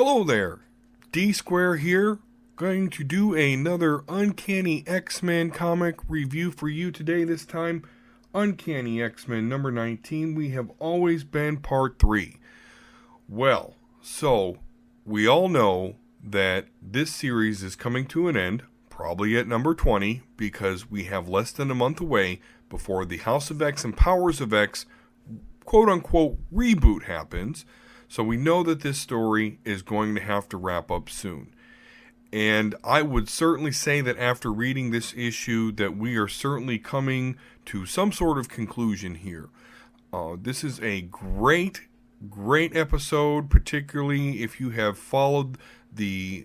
Hello there, D Square here, going to do another Uncanny X-Men comic review for you today. This time, Uncanny X-Men number 19, We Have Always Been Part 3. Well, so, we all know that this series is coming to an end, probably at number 20, because we have less than a month away before the House of X and Powers of X quote-unquote reboot happens. So we know that this story is going to have to wrap up soon. And I would certainly say that after reading this issue that we are certainly coming to some sort of conclusion here. This is a great episode, particularly if you have followed the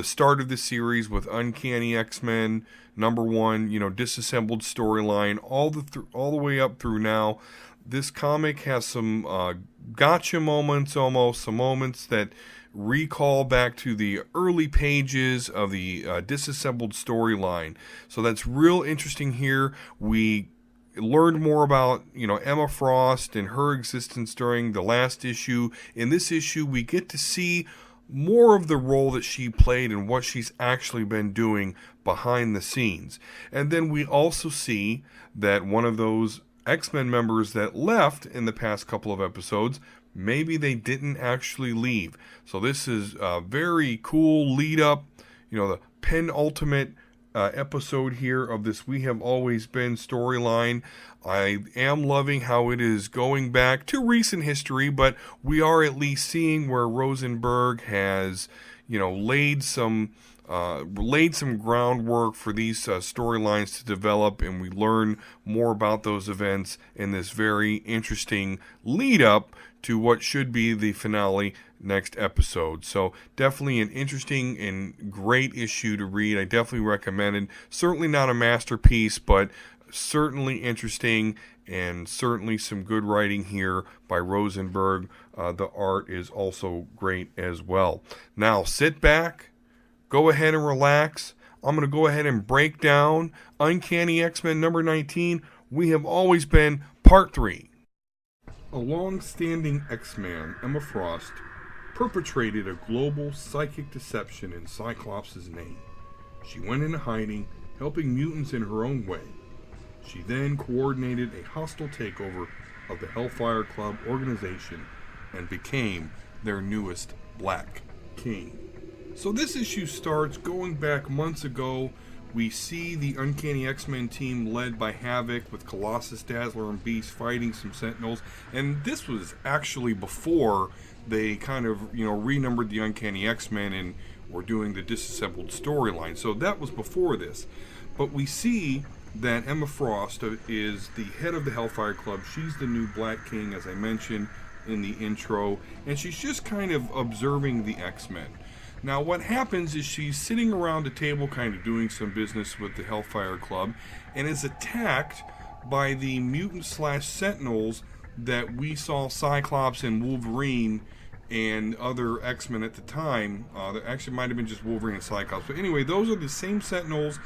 start of the series with Uncanny X-Men number 1, disassembled storyline all the way up through now. This comic has some gotcha moments, almost some moments that recall back to the early pages of the disassembled storyline. So that's real interesting here. We learned more about Emma Frost and her existence during the last issue. In this issue, we get to see more of the role that she played and what she's actually been doing behind the scenes. And then we also see that one of those X-Men members that left in the past couple of episodes, maybe they didn't actually leave. So this is a very cool lead up, the penultimate episode here of this We Have Always Been storyline. I am loving how it is going back to recent history, but we are at least seeing where Rosenberg has, laid some groundwork for these storylines to develop, and we learn more about those events in this very interesting lead up to what should be the finale next episode. So definitely an interesting and great issue to read. I definitely recommend it. Certainly not a masterpiece, but certainly interesting, and certainly some good writing here by Rosenberg. The art is also great as well. Now sit back, go ahead and relax. I'm going to go ahead and break down Uncanny X-Men number 19, We Have Always Been Part 3. A long-standing X-Man, Emma Frost, perpetrated a global psychic deception in Cyclops' name. She went into hiding, helping mutants in her own way. She then coordinated a hostile takeover of the Hellfire Club organization and became their newest Black King. So this issue starts going back months ago. We see the Uncanny X-Men team led by Havoc with Colossus, Dazzler, and Beast fighting some Sentinels. And this was actually before they kind of, renumbered the Uncanny X-Men and were doing the disassembled storyline. So that was before this. But we see that Emma Frost is the head of the Hellfire Club. She's the new Black King, as I mentioned in the intro. And she's just kind of observing the X-Men. Now what happens is she's sitting around a table kind of doing some business with the Hellfire Club and is attacked by the mutant/Sentinels that we saw Cyclops and Wolverine and other X-Men at the time. There actually might have been just Wolverine and Cyclops. But anyway, those are the same Sentinels.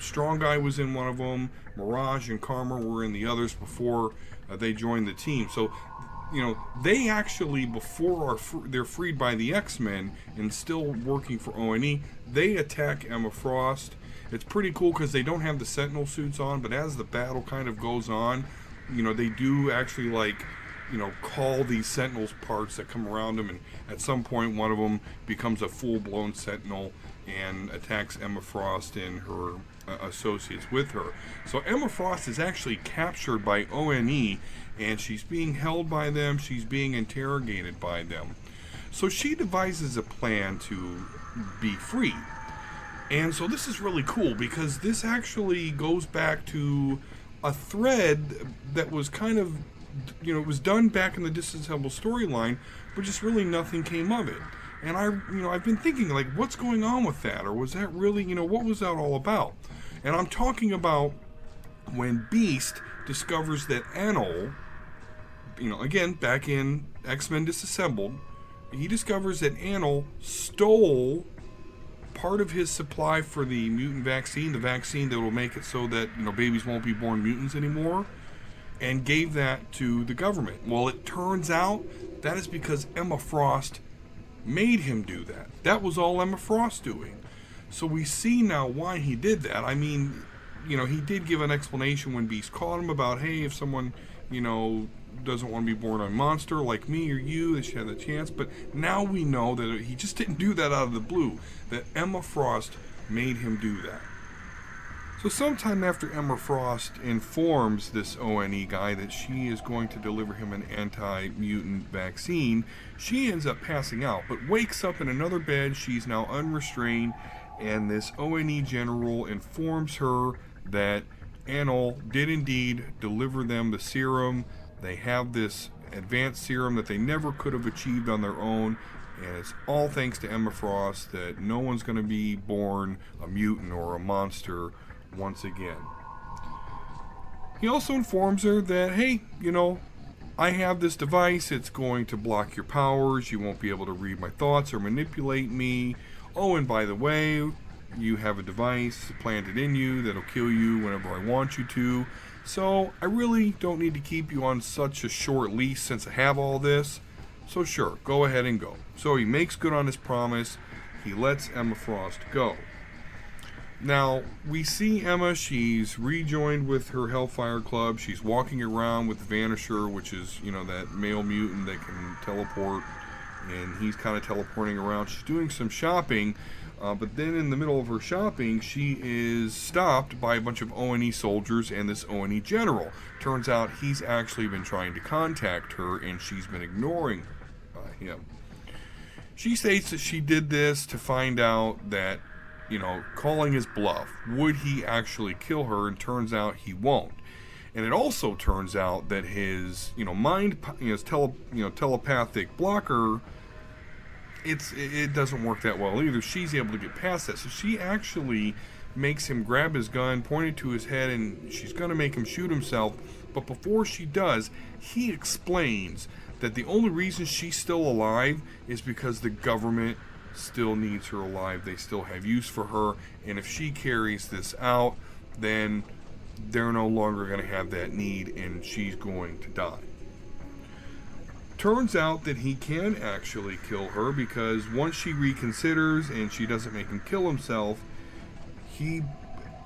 Strong Guy was in one of them. Mirage and Karma were in the others before they joined the team. So they actually, before they're freed by the X-Men and still working for O&E, they attack Emma Frost. It's pretty cool because they don't have the Sentinel suits on, but as the battle kind of goes on, they do actually call these Sentinels parts that come around them, and at some point one of them becomes a full-blown Sentinel and attacks Emma Frost and her associates with her. So Emma Frost is actually captured by O&E, and she's being held by them, she's being interrogated by them. So she devises a plan to be free. And so this is really cool because this actually goes back to a thread that was kind of, it was done back in the disassembled storyline, but just really nothing came of it. And I've been thinking, what's going on with that? Or was that really, what was that all about? And I'm talking about when Beast discovers that Anil, again, back in X-Men Disassembled, he discovers that Anil stole part of his supply for the mutant vaccine, the vaccine that will make it so that, babies won't be born mutants anymore, and gave that to the government. Well, it turns out that is because Emma Frost made him do that. That was all Emma Frost doing. So we see now why he did that. I mean, he did give an explanation when Beast caught him about, hey, if someone, doesn't want to be born a monster like me or you, they should have the chance. But now we know that he just didn't do that out of the blue, that Emma Frost made him do that. So sometime after Emma Frost informs this ONE guy that she is going to deliver him an anti-mutant vaccine, she ends up passing out, but wakes up in another bed. She's now unrestrained, and this ONE general informs her that Anil did indeed deliver them the serum. They have this advanced serum that they never could have achieved on their own, and it's all thanks to Emma Frost that no one's going to be born a mutant or a monster once again. He also informs her that, hey, I have this device. It's going to block your powers. You won't be able to read my thoughts or manipulate me. Oh, and by the way, you have a device planted in you that'll kill you whenever I want you to. So I really don't need to keep you on such a short leash since I have all this. So sure, go ahead and go. So he makes good on his promise. He lets Emma Frost go. Now, we see Emma, she's rejoined with her Hellfire Club. She's walking around with Vanisher, which is, that male mutant that can teleport, and he's kind of teleporting around. She's doing some shopping, but then in the middle of her shopping, she is stopped by a bunch of ONE soldiers and this ONE general. Turns out he's actually been trying to contact her, and she's been ignoring him. She states that she did this to find out that, calling his bluff, would he actually kill her? And turns out he won't. And it also turns out that his, his telepathic blocker, it doesn't work that well either. She's able to get past that. So she actually makes him grab his gun, point it to his head, and she's going to make him shoot himself. But before she does, he explains that the only reason she's still alive is because the government still needs her alive. They still have use for her, and if she carries this out, then they're no longer going to have that need, and she's going to die. Turns out that he can actually kill her, because once she reconsiders and she doesn't make him kill himself, he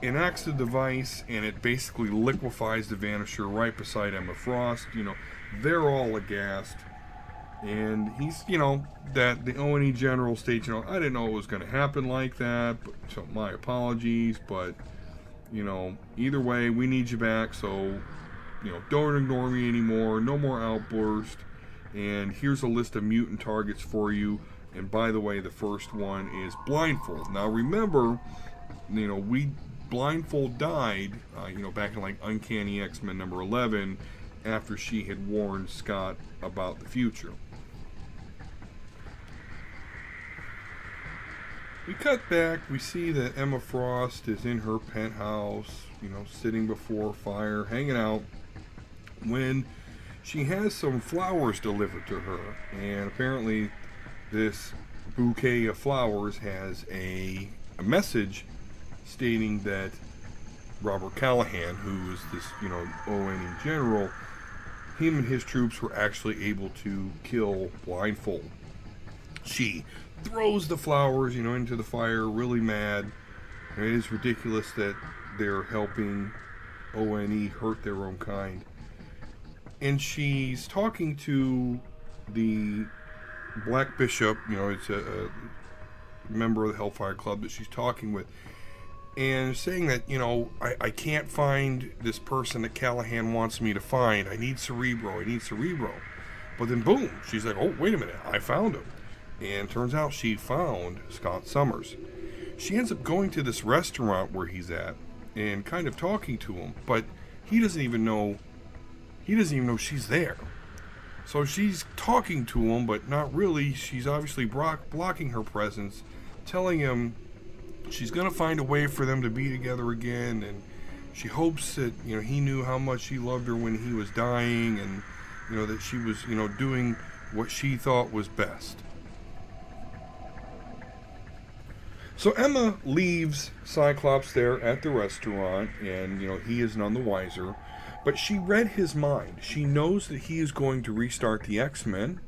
enacts the device, and it basically liquefies the Vanisher right beside Emma Frost. They're all aghast. And he's, that the ONE general states, I didn't know it was going to happen like that, but, so my apologies, but, either way, we need you back, so, don't ignore me anymore, no more outburst, and here's a list of mutant targets for you, and by the way, the first one is Blindfold. Now, remember, Blindfold died, back in, Uncanny X-Men number 11, after she had warned Scott about the future. We cut back, we see that Emma Frost is in her penthouse, sitting before a fire, hanging out, when she has some flowers delivered to her. And apparently this bouquet of flowers has a message stating that Robert Callahan, who is this, ONE general, him and his troops were actually able to kill Blindfold. She throws the flowers, into the fire, really mad. And it is ridiculous that they're helping ONE hurt their own kind. And she's talking to the Black Bishop, it's a member of the Hellfire Club that she's talking with, and saying that, I can't find this person that Callahan wants me to find. I need Cerebro. But then boom, she's like, oh, wait a minute, I found him. And turns out she found Scott Summers. She ends up going to this restaurant where he's at and kind of talking to him, but he doesn't even know she's there. So she's talking to him, but not really. She's obviously blocking her presence, telling him she's going to find a way for them to be together again, and she hopes that, he knew how much he loved her when he was dying, and, that she was, doing what she thought was best. So Emma leaves Cyclops there at the restaurant, and, he is none the wiser. But she read his mind. She knows that he is going to restart the X-Men,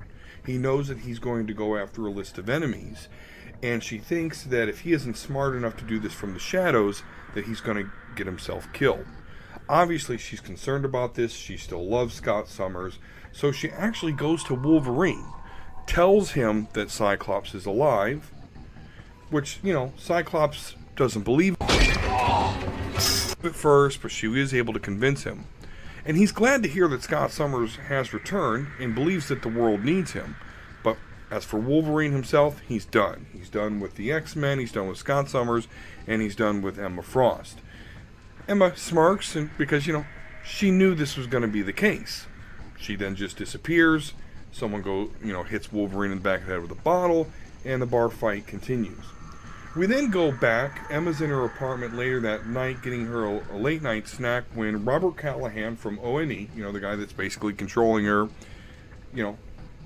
He knows that he's going to go after a list of enemies, and she thinks that if he isn't smart enough to do this from the shadows, that he's going to get himself killed. Obviously, she's concerned about this. She still loves Scott Summers, so she actually goes to Wolverine, tells him that Cyclops is alive, which, Cyclops doesn't believe at first, but she is able to convince him. And he's glad to hear that Scott Summers has returned and believes that the world needs him. But as for Wolverine himself, he's done. He's done with the X-Men, he's done with Scott Summers, and he's done with Emma Frost. Emma smirks because, she knew this was going to be the case. She then just disappears. Someone hits Wolverine in the back of the head with a bottle, and the bar fight continues. We then go back. Emma's in her apartment later that night getting her a late night snack when Robert Callahan from O&E, the guy that's basically controlling her,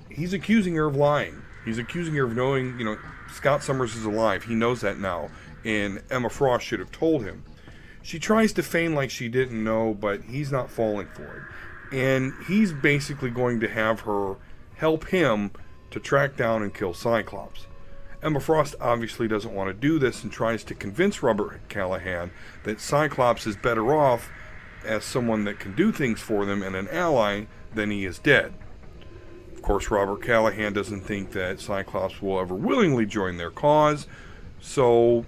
he's accusing her of lying. He's accusing her of knowing, Scott Summers is alive. He knows that now, and Emma Frost should have told him. She tries to feign like she didn't know, but he's not falling for it. And he's basically going to have her help him to track down and kill Cyclops. Emma Frost obviously doesn't want to do this and tries to convince Robert Callahan that Cyclops is better off as someone that can do things for them and an ally than he is dead. Of course, Robert Callahan doesn't think that Cyclops will ever willingly join their cause, so,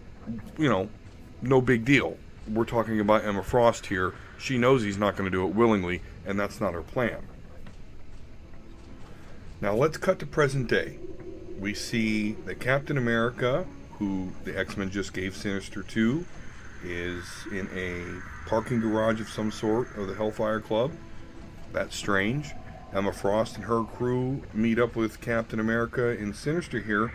no big deal. We're talking about Emma Frost here. She knows he's not going to do it willingly, and that's not her plan. Now let's cut to present day. We see that Captain America, who the X-Men just gave Sinister to, is in a parking garage of some sort of the Hellfire Club. That's strange. Emma Frost and her crew meet up with Captain America and Sinister here,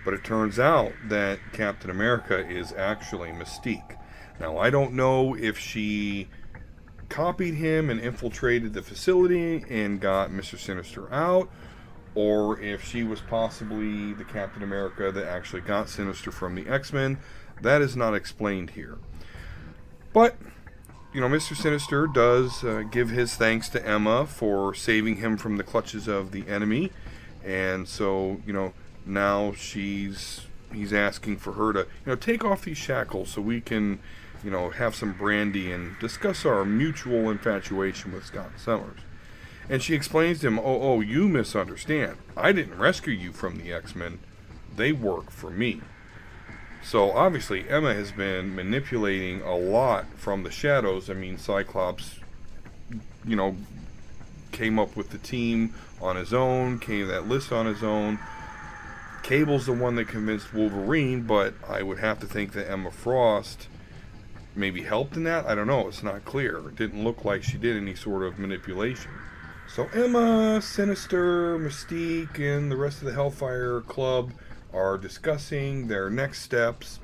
but it turns out that Captain America is actually Mystique. Now, I don't know if she copied him and infiltrated the facility and got Mr. Sinister out, or if she was possibly the Captain America that actually got Sinister from the X-Men. That is not explained here. But, Mr. Sinister does give his thanks to Emma for saving him from the clutches of the enemy. And so, now he's asking for her to, take off these shackles so we can, have some brandy and discuss our mutual infatuation with Scott Summers. And she explains to him, oh, you misunderstand. I didn't rescue you from the X-Men. They work for me. So, obviously, Emma has been manipulating a lot from the shadows. I mean, Cyclops, came up with the team on his own, came that list on his own. Cable's the one that convinced Wolverine, but I would have to think that Emma Frost maybe helped in that. I don't know. It's not clear. It didn't look like she did any sort of manipulation. So Emma, Sinister, Mystique, and the rest of the Hellfire Club are discussing their next steps.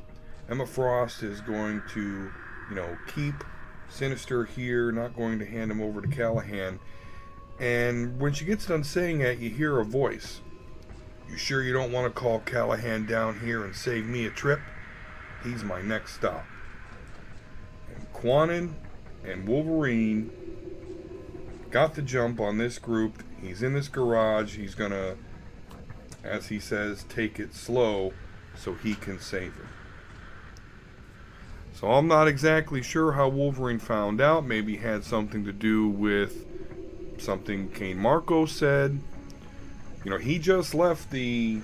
Emma Frost is going to, keep Sinister here, not going to hand him over to Callahan. And when she gets done saying that, you hear a voice. You sure you don't want to call Callahan down here and save me a trip? He's my next stop. And Quanon and Wolverine got the jump on this group. He's in this garage. He's gonna, as he says, take it slow so he can save her. So I'm not exactly sure how Wolverine found out. Maybe had something to do with something Kane Marco said. He just left the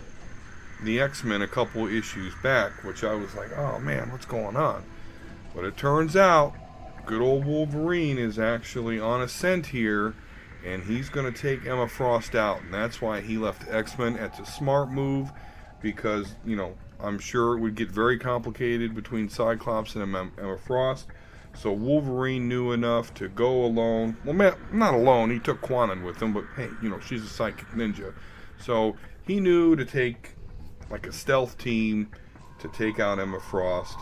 X-Men a couple issues back, which I was like, oh man, what's going on? But it turns out good old Wolverine is actually on a scent here, and he's going to take Emma Frost out, and that's why he left the X-Men. It's a smart move because, I'm sure it would get very complicated between Cyclops and Emma Frost. So Wolverine knew enough to go alone. Well, not alone. He took Quanon with him, but hey, she's a psychic ninja. So he knew to take like a stealth team to take out Emma Frost.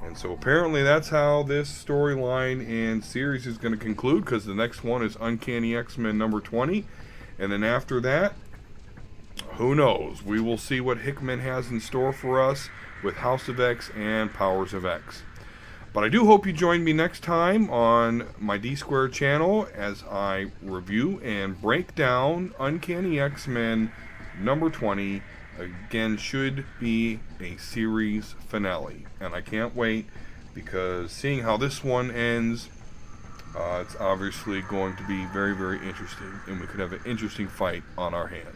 And so apparently that's how this storyline and series is going to conclude, because the next one is Uncanny X-Men number 20. And then after that, who knows? We will see what Hickman has in store for us with House of X and Powers of X. But I do hope you join me next time on my D Squared channel as I review and break down Uncanny X-Men number 20. Again, should be a series finale. And I can't wait, because seeing how this one ends, it's obviously going to be very, very interesting. And we could have an interesting fight on our hands.